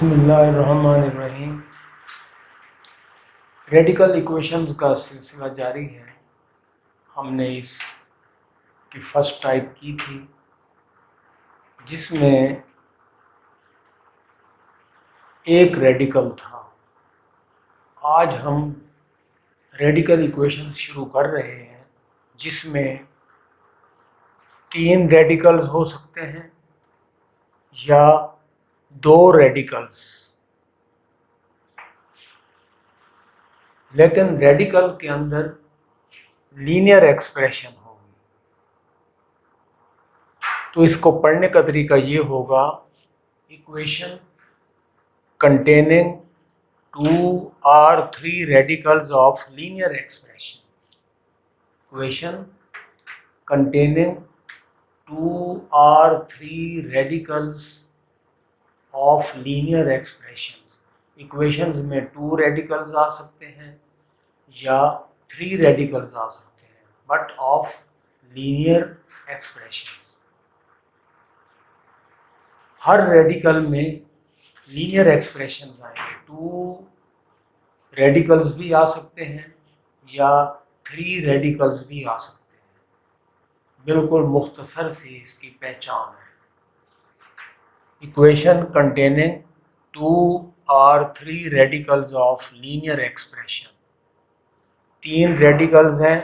बिस्मिल्लाहिर्रहमानिर्रहीम। Radical equations का सिलसिला जारी है। हमने इस की फर्स्ट टाइप की थी जिसमें एक रेडिकल था। आज हम रेडिकल इक्वेशंस शुरू कर रहे हैं जिसमें 3 रेडिकल्स हो सकते हैं या 2 रेडिकल्स, लेकिन रेडिकल के अंदर लीनियर एक्सप्रेशन होगी। तो इसको पढ़ने का तरीका ये होगा, equation containing 2 or 3 radicals of linear expression. Equation containing 2 or 3 radicals of linear expressions. Equations में 2 radicals आ सकते हैं या 3 radicals आ सकते हैं, but of linear expressions. Her radical में लीनियर एक्सप्रेशन आएंगे। 2 रेडिकल्स भी आ सकते हैं या 3 रेडिकल्स भी आ सकते हैं। बिल्कुल मुख्तसर सी इसकी पहचान है। इक्वेशन कंटेनिंग 2 और 3 radicals of linear expression. 3 radicals हैं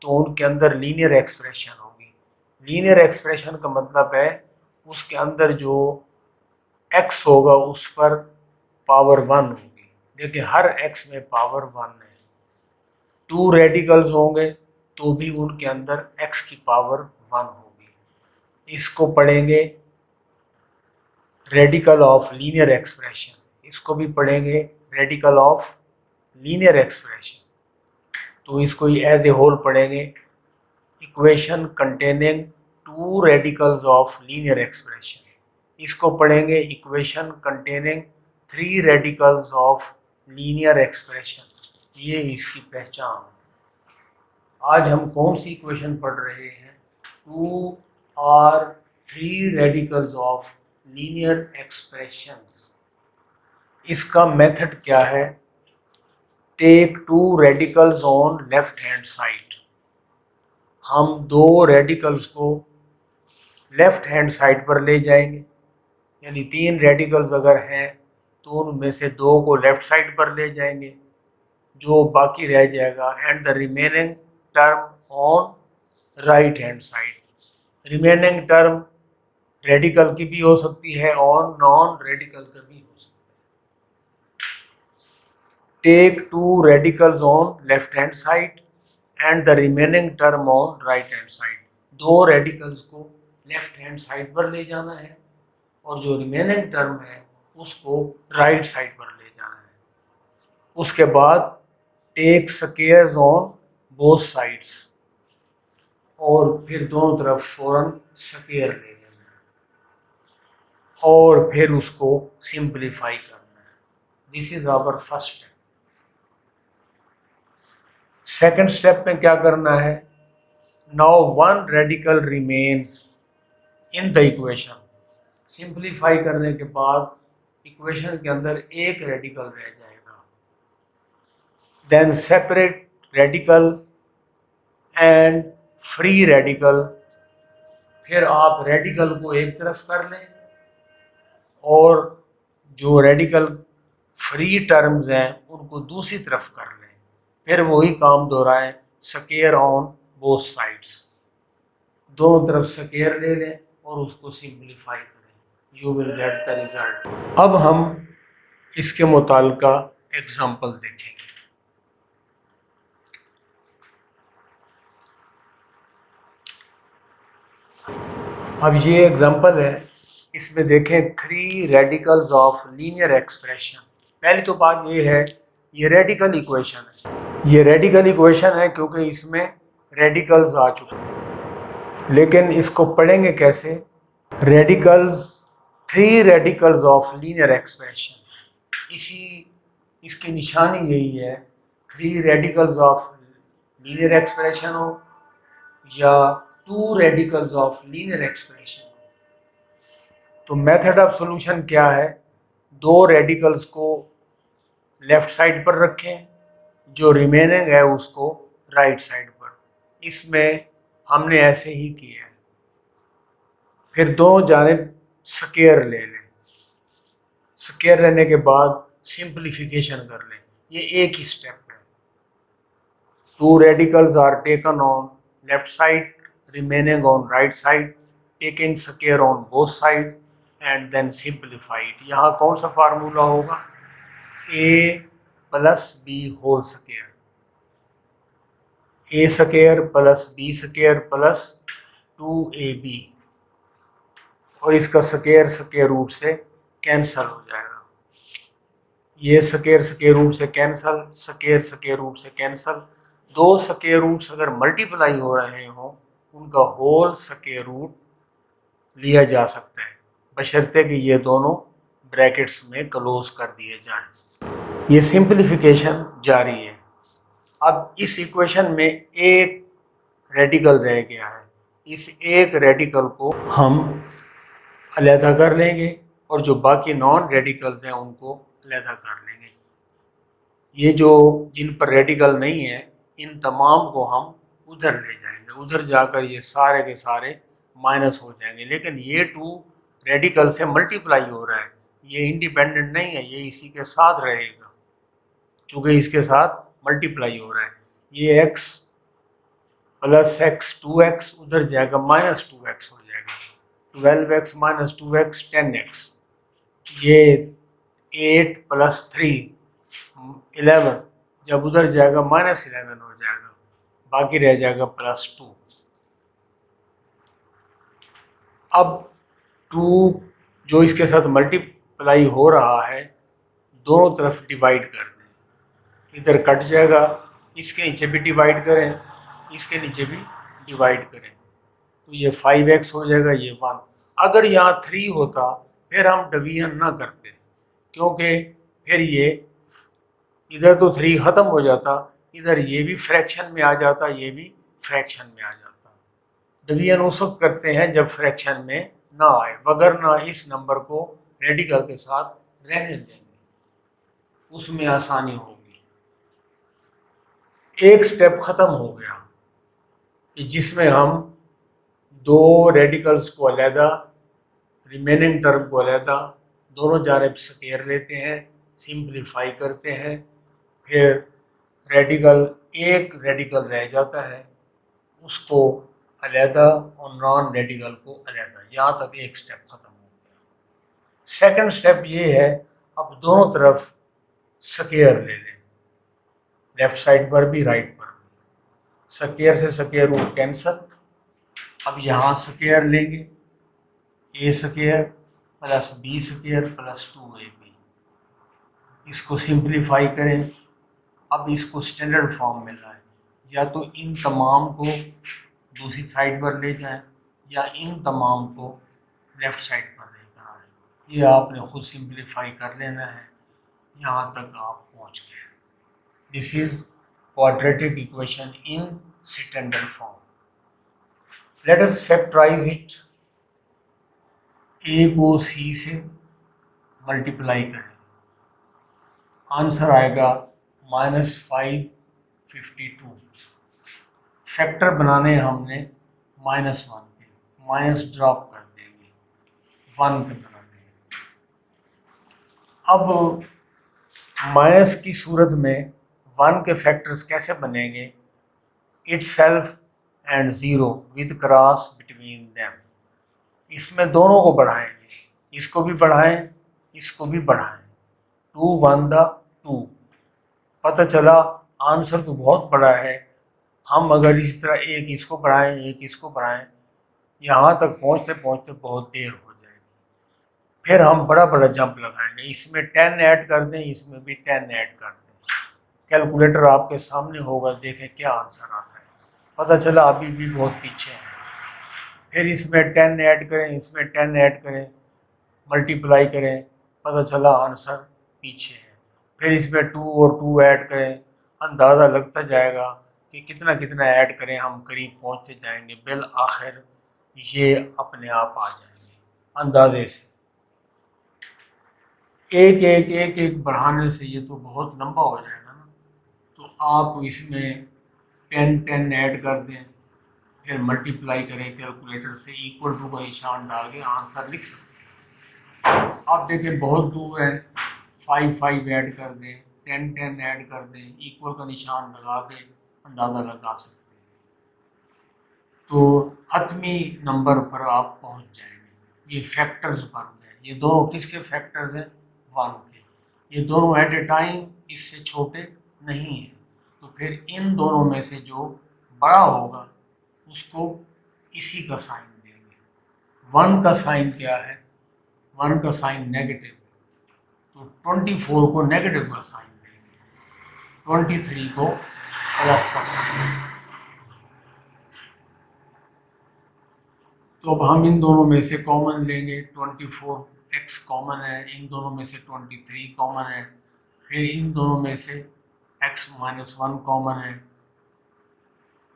तो उनके अंदर लीनियर एक्सप्रेशन होगी। लीनियर एक्सप्रेशन का मतलब है उसके अंदर जो x होगा उस पर पावर 1 होगी। देखिए हर x में पावर 1 है। 2 रेडिकल्स होंगे तो भी उनके अंदर x की पावर 1 होगी। इसको पढ़ेंगे रेडिकल ऑफ लीनियर एक्सप्रेशन। इसको भी पढ़ेंगे रेडिकल ऑफ लीनियर एक्सप्रेशन। तो इसको एज ए होल पढ़ेंगे, equation containing 2 radicals of linear expression. इसको पढ़ेंगे equation containing 3 radicals of linear expression. ये इसकी पहचान है। आज हम कौन सी इक्वेशन पढ़ रहे हैं? 2 और 3 रेडिकल्स ऑफ लीनियर एक्सप्रेशंस। इसका मेथड क्या है? Take 2 radicals on left hand side. हम 2 रेडिकल्स को लेफ्ट हैंड साइड पर ले जाएंगे, यानी 3 रेडिकल्स अगर हैं तो उनमें से 2 को लेफ्ट साइड पर ले जाएंगे, जो बाकी रह जाएगा, and the remaining term on right hand side. Remaining term radical की भी हो सकती है और नॉन रेडिकल का भी हो सकता है। Take 2 radicals on left hand side and the remaining term on right hand side. 2 radicals को लेफ्ट हैंड साइड पर ले जाना है और जो रिमेनिंग टर्म है उसको राइट साइड पर ले जाना है। उसके बाद take squares on both sides, और फिर दोनों तरफ फौरन स्क्वायर ले लेना है और फिर उसको सिंपलीफाई करना है। This is our first step. Second step में क्या करना है? Now 1 radical remains in the equation. Simplify करने के बाद इक्वेशन के अंदर एक रेडिकल रह जाएगा। Then separate radical and free radical. फिर आप रेडिकल को एक तरफ कर लें और जो रेडिकल फ्री टर्म्स हैं उनको दूसरी तरफ कर लें। फिर वही काम दोहराएं, स्क्वायर ऑन बोथ साइड्स। दोनों तरफ स्क्वायर ले लें और उसको सिंपलीफाई करें। You will get the result. अब हम इसके मुताल्लिका एग्जाम्पल देखेंगे। अब ये एग्जाम्पल है, इसमें देखें 3 रेडिकल्स ऑफ लीनियर एक्सप्रेशन। पहली तो बात ये है, ये रेडिकल इक्वेशन है। ये रेडिकल इक्वेशन है क्योंकि इसमें रेडिकल्स आ चुके हैं, लेकिन इसको पढ़ेंगे कैसे? Radicals 3 radicals of linear expression. इसकी निशानी यही है, 3 रेडिकल्स ऑफ लीनियर एक्सप्रेशन हो या 2 रेडिकल्स ऑफ लीनियर एक्सप्रेशन हो। तो मेथड ऑफ सॉल्यूशन क्या है? दो रेडिकल्स को लेफ्ट साइड पर रखें, जो रिमेनिंग है उसको राइट साइड पर। इसमें हमने ऐसे ही किया है। फिर दोनों जानिब स्क्वायर ले लें। स्क्वायर लेने के बाद सिंप्लीफिकेशन कर लें। ये एक ही स्टेप है। Two radicals are taken on left side, remaining on right side, taking square on both side and then simplified. यहाँ कौन सा फार्मूला होगा? A plus B whole square, A square plus B square plus 2ab, और इसका square root से cancel हो जाएगा। ये स्क्वायर रूट से कैंसल, स्क्वायर रूट से कैंसल। दो स्क्वायर रूट्स अगर मल्टीप्लाई हो रहे हों उनका होल स्क्वायर रूट लिया जा सकता है, बशर्ते कि ये दोनों ब्रैकेट्स में क्लोज कर दिए जाएं। ये सिंप्लीफिकेशन जारी है। अब इस इक्वेशन में एक रेडिकल रह गया है। इस एक रेडिकल को हम अलहदा कर लेंगे और जो बाकी नॉन रेडिकल्स हैं उनको अलहदा कर लेंगे। ये जो जिन पर रेडिकल नहीं है इन तमाम को हम उधर ले जाएंगे। उधर जाकर ये सारे के सारे माइनस हो जाएंगे। लेकिन ये टू रेडिकल से मल्टीप्लाई हो रहा है, ये इंडिपेंडेंट नहीं है, ये इसी के साथ रहेगा चूँकि इसके साथ मल्टीप्लाई हो रहा है। ये x प्लस x 2x उधर जाएगा माइनस 2x हो जाएगा। 12x minus 2x 10x। ये 8 प्लस 3 11 जब उधर जाएगा माइनस 11 हो जाएगा, बाकी रह जाएगा प्लस 2। अब 2 जो इसके साथ मल्टीप्लाई हो रहा है दोनों तरफ डिवाइड कर दें। इधर कट जाएगा, इसके नीचे भी डिवाइड करें, इसके नीचे भी डिवाइड करें, तो ये 5x हो जाएगा, ये 1। अगर यहाँ 3 होता फिर हम डिवीजन ना करते, क्योंकि फिर ये इधर तो 3 ख़त्म हो जाता, इधर ये भी फ्रैक्शन में आ जाता, ये भी फ्रैक्शन में आ जाता। डिवीजन उस वक्त करते हैं जब फ्रैक्शन में ना आए, वगरना इस नंबर को रेडिकल के साथ रहने देंगे, उसमें आसानी होगी। एक स्टेप ख़त्म हो गया कि जिसमें हम दो रेडिकल्स को अलहदा, रिमेनिंग टर्म को अलहदा, दोनों जानिब स्क्वायर लेते हैं, सिंप्लीफाई करते हैं, फिर एक रेडिकल रह जाता है, उसको अलहदा और नॉन रेडिकल को अलहदा। यहाँ तक एक स्टेप ख़त्म हो गया। सेकंड स्टेप ये है, अब दोनों तरफ स्क्वायर ले लें, लेफ्ट साइड पर भी राइट पर भी। स्क्वायर से स्क्वायर रूट कैंसल। अब यहाँ स्क्वायर लेंगे, A square plus B square plus 2ab, इसको सिंप्लीफाई करें। अब इसको स्टैंडर्ड फॉर्म में लाएं, या तो इन तमाम को दूसरी साइड पर ले जाएं या इन तमाम को लेफ़्ट साइड पर लेकर आएं। ये आपने खुद सिंप्लीफाई कर लेना है। यहाँ तक आप पहुँच गए। This is quadratic equation in standard form. Let us factorize it. A को सी से मल्टीप्लाई करें, आंसर आएगा -552। फैक्टर बनाने हमने -1 पे, माइनस ड्रॉप कर देंगे, 1 पे बनाने। अब माइनस की सूरत में 1 के फैक्टर्स कैसे बनेंगे? Itself and 0 with cross between them. इसमें दोनों को बढ़ाएंगे, इसको भी बढ़ाएं, इसको भी बढ़ाएं। 2 1 2। पता चला आंसर तो बहुत बड़ा है। हम अगर इस तरह एक इसको बढ़ाएं, एक इसको बढ़ाएं, यहाँ तक पहुँचते पहुँचते बहुत देर हो जाएगी। फिर हम बड़ा बड़ा जंप लगाएंगे, इसमें 10 ऐड कर दें, इसमें भी 10 ऐड कर दें। कैलकुलेटर आपके सामने होगा, देखें क्या आंसर आता है। पता चला अभी भी बहुत पीछे हैं। फिर इसमें 10 ऐड करें, इसमें 10 ऐड करें, मल्टीप्लाई करें, पता चला आंसर पीछे है। फिर इसमें 2 और 2 ऐड करें, अंदाज़ा लगता जाएगा कि कितना कितना ऐड करें, हम करीब पहुंचते जाएंगे, बिल आखिर ये अपने आप आ जाएंगे अंदाजे से। एक एक एक एक बढ़ाने से ये तो बहुत लंबा हो जाएगा ना, तो आप इसमें 10 ऐड कर दें, फिर मल्टीप्लाई करें कैलकुलेटर से, इक्वल टू का निशान डाल के आंसर लिख सकते हैं। आप देखें बहुत दूर है, 5 ऐड कर दें, 10 ऐड कर दें, इक्वल का निशान लगा के अंदाज़ा लगा सकते हैं, तो हतमी नंबर पर आप पहुंच जाएंगे। ये फैक्टर्स बन गए, ये दोनों किसके फैक्टर्स हैं? 1 के। ये दोनों एट ए टाइम इससे छोटे नहीं हैं, तो फिर इन दोनों में से जो बड़ा होगा उसको इसी का साइन देंगे। 1 का साइन क्या है? 1 का साइन नेगेटिव है, तो 24 को नेगेटिव का साइन देंगे, 23 को प्लस का साइन। तो अब हम इन दोनों में से कॉमन लेंगे, 24x कॉमन है, इन दोनों में से 23 कॉमन है, फिर इन दोनों में से x-1 कॉमन है,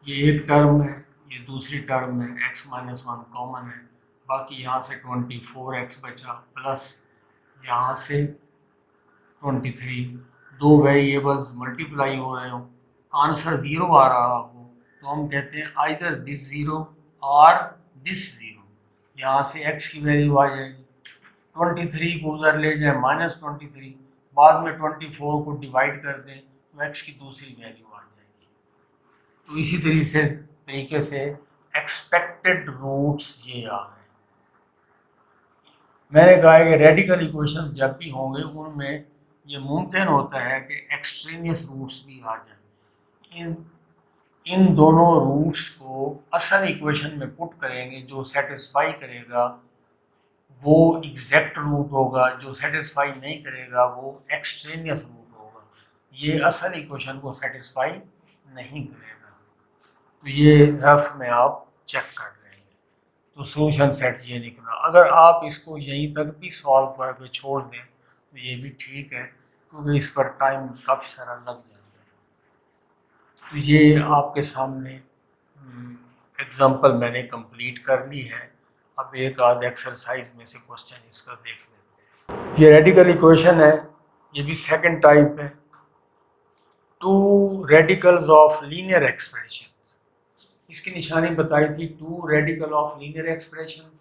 ये एक टर्म है, ये दूसरी टर्म है, x-1 कॉमन है, बाकी यहाँ से 24x बचा प्लस यहाँ से 23, दो वेरिएबल्स मल्टीप्लाई हो रहे हो, आंसर 0 आ रहा हो, तो हम कहते हैं आइदर दिस 0 और दिस 0। यहाँ से x की वैल्यू आ जाएगी, 23 को उधर ले जाए -23, बाद में 24 को डिवाइड कर दें तो x की दूसरी वैल्यू आ जाएगी। तो इसी तरीके से एक्सपेक्टेड रूट्स ये आ गए। मैंने कहा कि रेडिकल इक्वेशन जब भी होंगे उनमें ये मुमकिन होता है कि एक्सट्रेनियस रूट्स भी आ जाएं। इन दोनों रूट्स को असल इक्वेशन में पुट करेंगे, जो सेटिस्फाई करेगा वो एग्जैक्ट रूट होगा, जो सेटिस्फाई नहीं करेगा वो एक्सट्रेनियस रूट होगा, ये असल इक्वेशन को सेटिस्फाई नहीं करेगा। तो ये रफ में आप चेक कर रहे हैं, तो सोल्यूशन सेट ये निकला। अगर आप इसको यहीं तक भी सॉल्व करके छोड़ दें तो ये भी ठीक है, क्योंकि इस पर टाइम काफ़ी सारा लग जाता है। तो ये आपके सामने एग्जांपल मैंने कंप्लीट कर ली है। अब एक आध एक्सरसाइज में से क्वेश्चन इसका देख लेते हैं। ये रेडिकल इक्वेशन है, ये भी सेकंड टाइप है। 2 रेडिकल्स ऑफ लीनियर एक्सप्रेशन, इसकी निशानी बताई थी 2 रेडिकल ऑफ लीनियर एक्सप्रेशन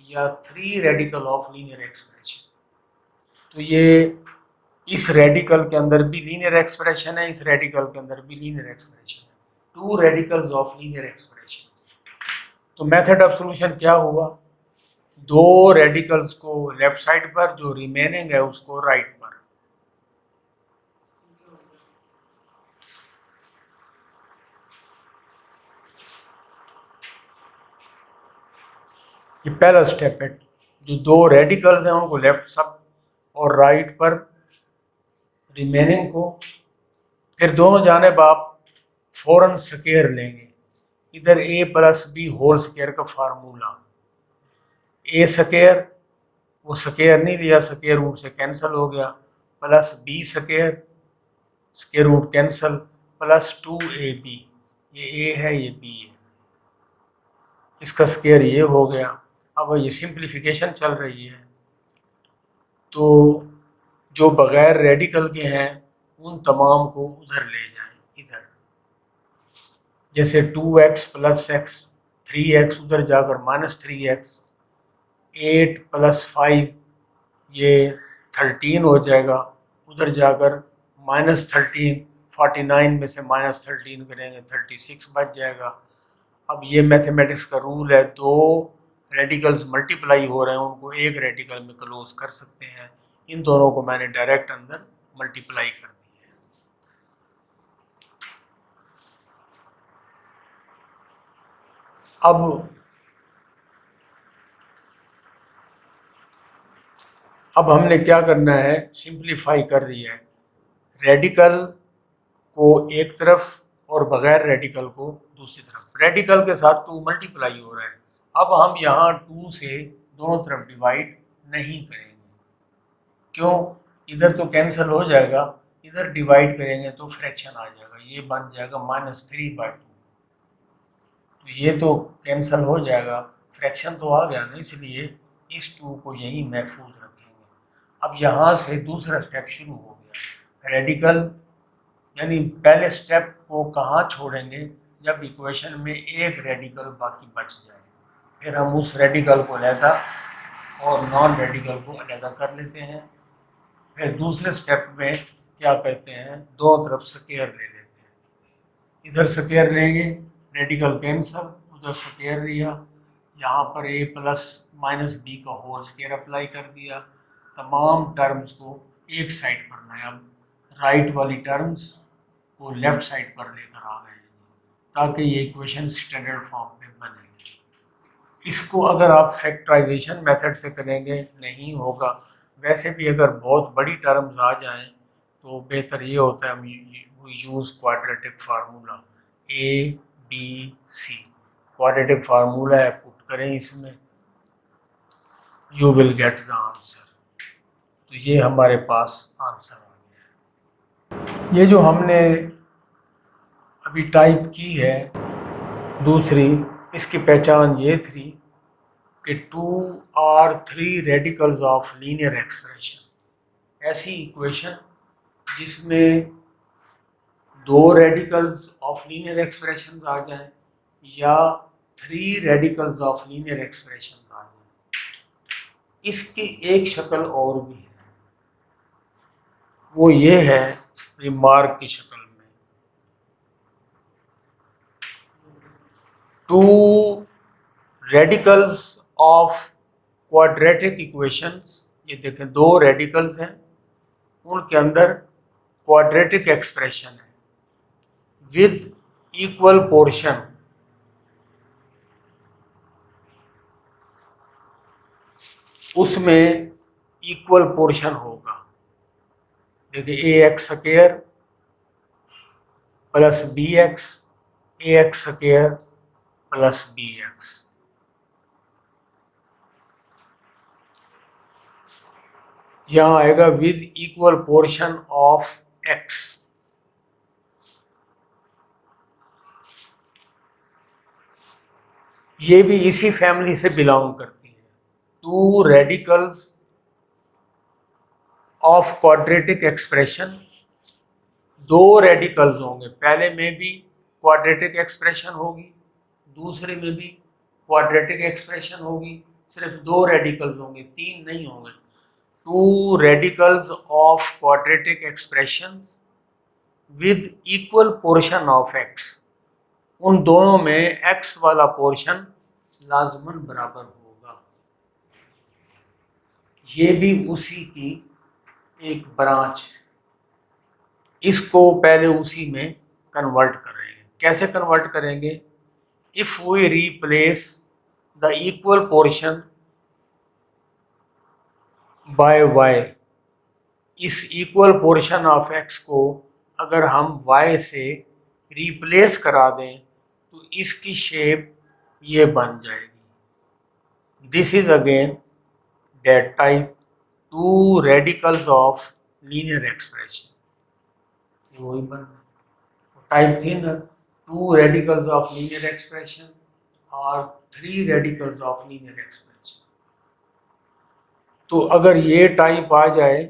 या 3 रेडिकल ऑफ लीनियर एक्सप्रेशन। तो ये इस रेडिकल के अंदर भी लीनियर एक्सप्रेशन है, इस रेडिकल के अंदर भी लीनियर एक्सप्रेशन है, 2 रेडिकल्स ऑफ लीनियर एक्सप्रेशन। तो मेथड ऑफ सॉल्यूशन क्या हुआ? 2 रेडिकल्स को लेफ्ट साइड पर, जो रिमेनिंग है उसको राइट पर। ये पहला स्टेप है, जो 2 रेडिकल्स हैं उनको लेफ्ट सब और राइट पर, रिमेनिंग को। फिर दोनों जानेब आप फौरन स्क्वायर लेंगे, इधर a plus B whole square का फार्मूला, a स्क्वायर, वो स्क्वायर नहीं लिया, स्क्वायर रूट से कैंसिल हो गया, plus b square, square root cancel, plus 2ab, ये a है ये b है, इसका स्क्वायर ये हो गया। अब ये सिंप्लीफिकेशन चल रही है, तो जो बगैर रेडिकल के हैं उन तमाम को उधर ले जाएं, इधर। जैसे 2x प्लस x, 3x उधर जाकर -3x, 8 प्लस 5 ये 13 हो जाएगा, उधर जाकर -13, 49 में से -13 करेंगे 36 बच जाएगा। अब ये मैथमेटिक्स का रूल है, 2 रेडिकल्स मल्टीप्लाई हो रहे हैं उनको एक रेडिकल में क्लोज कर सकते हैं। इन दोनों को मैंने डायरेक्ट अंदर मल्टीप्लाई कर दिया है। अब हमने क्या करना है, सिंप्लीफाई कर दिया है, रेडिकल को एक तरफ और बगैर रेडिकल को दूसरी तरफ। रेडिकल के साथ 2 मल्टीप्लाई हो रहा है, अब हम यहाँ 2 से दोनों तरफ डिवाइड नहीं करेंगे। क्यों? इधर तो कैंसिल हो जाएगा, इधर डिवाइड करेंगे तो फ्रैक्शन आ जाएगा, ये बन जाएगा -3/2। तो ये तो कैंसिल हो जाएगा, फ्रैक्शन तो आ गया ना, इसलिए इस 2 को यहीं महफूज रखेंगे। अब यहाँ से दूसरा स्टेप शुरू हो गया। रेडिकल यानी पहले स्टेप को कहाँ छोड़ेंगे, जब इक्वेशन में एक रेडिकल बाकी बच जाए, फिर हम उस रेडिकल को अलहदा और नॉन रेडिकल को अलहदा कर लेते हैं। फिर दूसरे स्टेप में क्या करते हैं, दोनों तरफ स्क्वायर ले लेते हैं। इधर स्क्वायर लेंगे, रेडिकल कैंसल, उधर स्क्वायर लिया, यहाँ पर a प्लस माइनस बी का होल स्क्वायर अप्लाई कर दिया, तमाम टर्म्स को एक साइड पर लाया। अब राइट वाली टर्म्स को लेफ्ट साइड पर लेकर आ गए ताकि ये इक्वेशन स्टैंडर्ड फॉर्म में बने। इसको अगर आप फैक्टराइजेशन मेथड से करेंगे नहीं होगा। वैसे भी अगर बहुत बड़ी टर्म्स आ जाएं तो बेहतर ये होता है हम use quadratic formula, A B C quadratic formula है, पुट करें इसमें, you will get the answer. तो ये हमारे पास आंसर आ गया। ये जो हमने अभी टाइप की है दूसरी, इसकी पहचान ये थी कि 2 और 3 रेडिकल्स ऑफ लीनियर एक्सप्रेशन, ऐसी इक्वेशन जिसमें 2 रेडिकल्स ऑफ लीनियर एक्सप्रेशन आ जाएं या 3 रेडिकल्स ऑफ लीनियर एक्सप्रेशन आ जाएं। इसकी एक शक्ल और भी है, वो ये है रिमार्क की शक्ल में। 2 रेडिकल्स ऑफ क्वाड्रेटिक इक्वेशंस, ये देखें 2 रेडिकल्स हैं, उनके अंदर क्वाड्रेटिक एक्सप्रेशन है विद इक्वल पोर्शन। उसमें इक्वल पोर्शन होगा। देखिए A X square plus B X, A X square plus B X. यहाँ आएगा with equal portion of x. ये भी इसी फैमिली से बिलोंग करती है। 2 radicals of quadratic expression, 2 radicals होंगे, पहले में भी क्वाड्रेटिक एक्सप्रेशन होगी, दूसरे में भी क्वाड्रेटिक एक्सप्रेशन होगी, सिर्फ 2 रेडिकल्स होंगे, 3 नहीं होंगे। 2 radicals of quadratic expressions with equal portion of x, उन दोनों में एक्स वाला पोर्शन लाजमन बराबर होगा। ये भी उसी की एक ब्रांच है, इसको पहले उसी में कन्वर्ट करेंगे। कैसे कन्वर्ट करेंगे? If we replace the equal portion by y, इस इक्वल पोर्शन ऑफ एक्स को अगर हम वाई से रिप्लेस करा दें तो इसकी शेप ये बन जाएगी। This is again that type 2 radicals of linear expression. वही बन रहा, टाइप थी ना, 2 रेडिकल्स ऑफ लीनियर एक्सप्रेशन और 3 रेडिकल्स ऑफ लीनियर एक्सप्रेशन। तो अगर ये टाइप आ जाए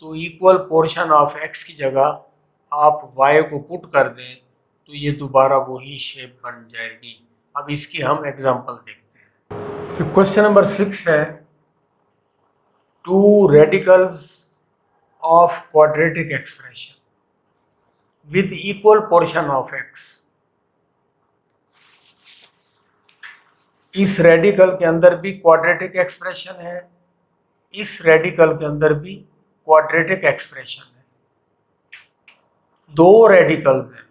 तो इक्वल पोर्शन ऑफ एक्स की जगह आप वाई को पुट कर दें तो ये दोबारा वही शेप बन जाएगी। अब इसकी हम एग्जांपल देखते हैं। क्वेश्चन नंबर 6 है 2 radicals of quadratic expression with equal portion of x. इस रेडिकल के अंदर भी क्वाड्रेटिक एक्सप्रेशन है, इस रेडिकल के अंदर भी क्वाड्रेटिक एक्सप्रेशन है। 2 रेडिकल्स हैं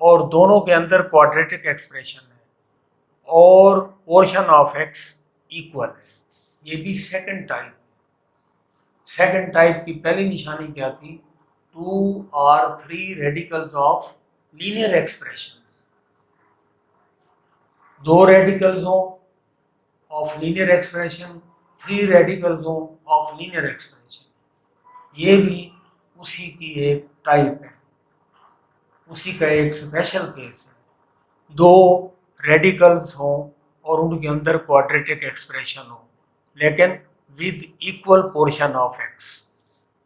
और दोनों के अंदर क्वाड्रेटिक एक्सप्रेशन है और पोर्शन ऑफ एक्स इक्वल है। ये भी सेकंड टाइप। सेकंड टाइप की पहली निशानी क्या थी? 2 और 3 radicals of linear expression. 2 radicals हो ऑफ लीनियर एक्सप्रेशन, 3 रेडिकल्स हो ऑफ लीनियर एक्सप्रेशन। ये भी उसी की एक टाइप है, उसी का एक स्पेशल केस है। 2 रेडिकल्स हों और उनके अंदर क्वाड्रेटिक एक्सप्रेशन हो, लेकिन with equal portion of x.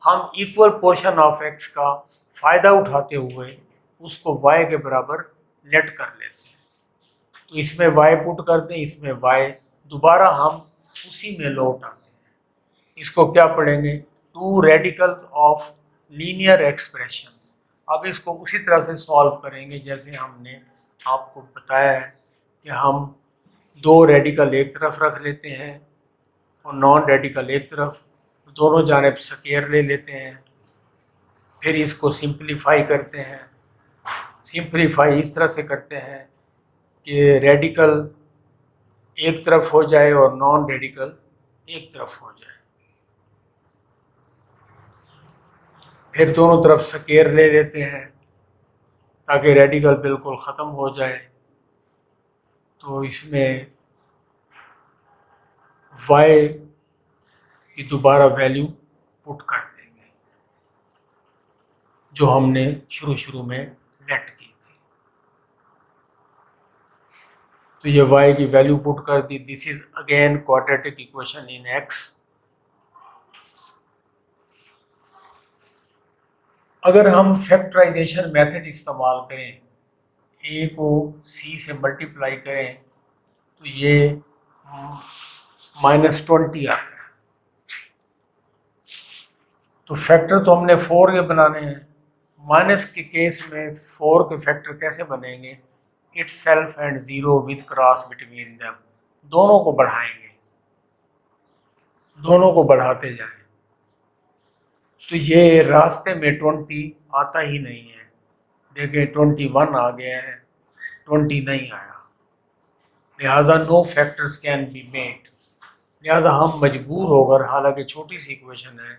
हम इक्वल पोर्शन ऑफ एक्स का फ़ायदा उठाते हुए उसको y के बराबर लेट कर लेते हैं। तो इसमें y पुट कर दें, इसमें y, दोबारा हम उसी में लौट आते हैं। इसको क्या पढ़ेंगे? Two radicals of linear expressions. अब इसको उसी तरह से सॉल्व करेंगे जैसे हमने आपको बताया है कि हम दो रेडिकल एक तरफ रख लेते हैं और नॉन रेडिकल एक तरफ, दोनों जानिब स्क्वायर ले लेते हैं, फिर इसको सिंप्लीफाई करते हैं। सिंप्लीफाई इस तरह से करते हैं कि रेडिकल एक तरफ हो जाए और नॉन रेडिकल एक तरफ हो जाए, फिर दोनों तरफ स्क्वायर ले लेते हैं ताकि रेडिकल बिल्कुल ख़त्म हो जाए। तो इसमें y की दोबारा वैल्यू पुट कर देंगे जो हमने शुरू में लेट की थी। तो ये y की वैल्यू पुट कर दी। This is again quadratic equation in x। अगर हम फैक्टराइजेशन मेथड इस्तेमाल करें, a को c से मल्टीप्लाई करें तो ये -20 आता है। तो फैक्टर तो हमने 4 के बनाने हैं, माइनस के केस में 4 के फैक्टर कैसे बनेंगे? It self and 0 with cross between them. दोनों को बढ़ाएंगे, दोनों को बढ़ाते जाएं। तो ये रास्ते में 20 आता ही नहीं है। देखिए 21 आ गया है, 20 नहीं आया, लिहाजा no factors can be made. लिहाजा हम मजबूर होकर, हालांकि छोटी सी इक्वेशन है,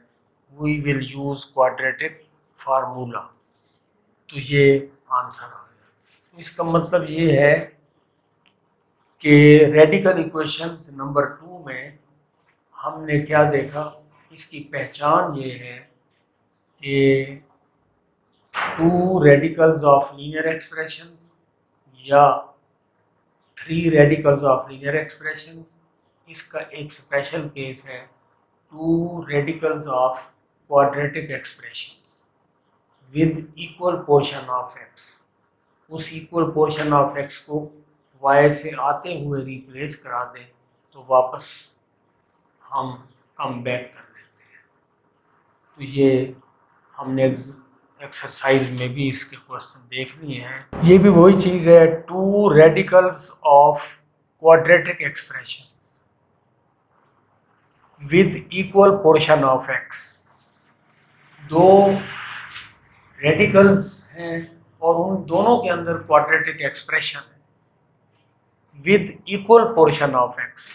we will use quadratic formula. तो ये आंसर आ गया। इसका मतलब ये है कि रेडिकल इक्वेशंस नंबर 2 में हमने क्या देखा? इसकी पहचान ये है कि two radicals of linear expressions या three radicals of linear expressions. इसका एक स्पेशल केस है two radicals of quadratic expressions with equal portion of X. उस इक्वल पोर्शन ऑफ एक्स को y से आते हुए रिप्लेस करा दें तो वापस हम कम बैक कर देते हैं। तो ये हमने एक्सरसाइज में भी इसके क्वेश्चन देखनी है। ये भी वही चीज़ है, two radicals of quadratic expressions with equal portion of x. दो रेडिकल्स हैं और उन दोनों के अंदर क्वाड्रेटिक एक्सप्रेशन है with equal portion of x.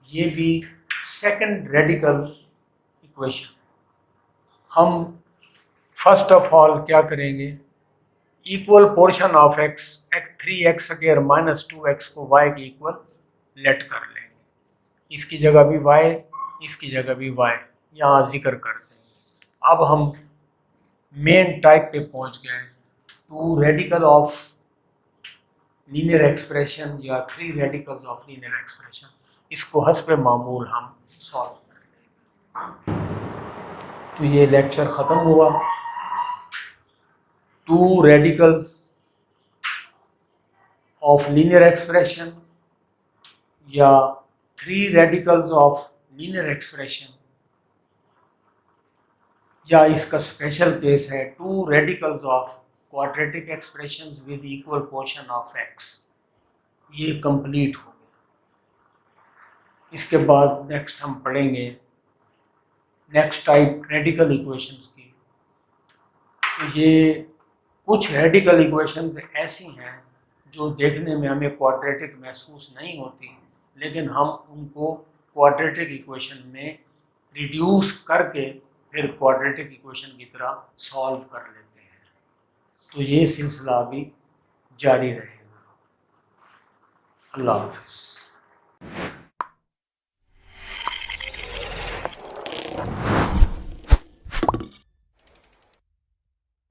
ये भी सेकंड रेडिकल इक्वेशन। हम फर्स्ट ऑफ ऑल क्या करेंगे? Equal portion of x 3x² - 2x को y के इक्वल लेट कर लेंगे। इसकी जगह भी y, इसकी जगह भी y यहाँ जिक्र कर देंगे। अब हम मेन टाइप पे पहुँच गए, two radical of linear expression या three radicals of linear expression. इसको हस्बे मामूल हम सॉल्व करेंगे। तो ये लेक्चर ख़त्म हुआ। Two radicals of linear expression या three radicals of linear expression, या इसका स्पेशल केस है two radicals of quadratic expressions with equal portion of x. ये कंप्लीट हो गया। इसके बाद नेक्स्ट हम पढ़ेंगे नेक्स्ट टाइप रेडिकल इक्वेशंस की। तो ये कुछ रेडिकल इक्वेशंस ऐसी हैं जो देखने में हमें क्वाड्रेटिक महसूस नहीं होती, लेकिन हम उनको क्वाड्रेटिक इक्वेशन में रिड्यूस करके फिर क्वाड्रेटिक इक्वेशन की तरह सॉल्व कर लेते हैं। तो ये सिलसिला भी जारी रहेगा। अल्लाह हाफ़िज़।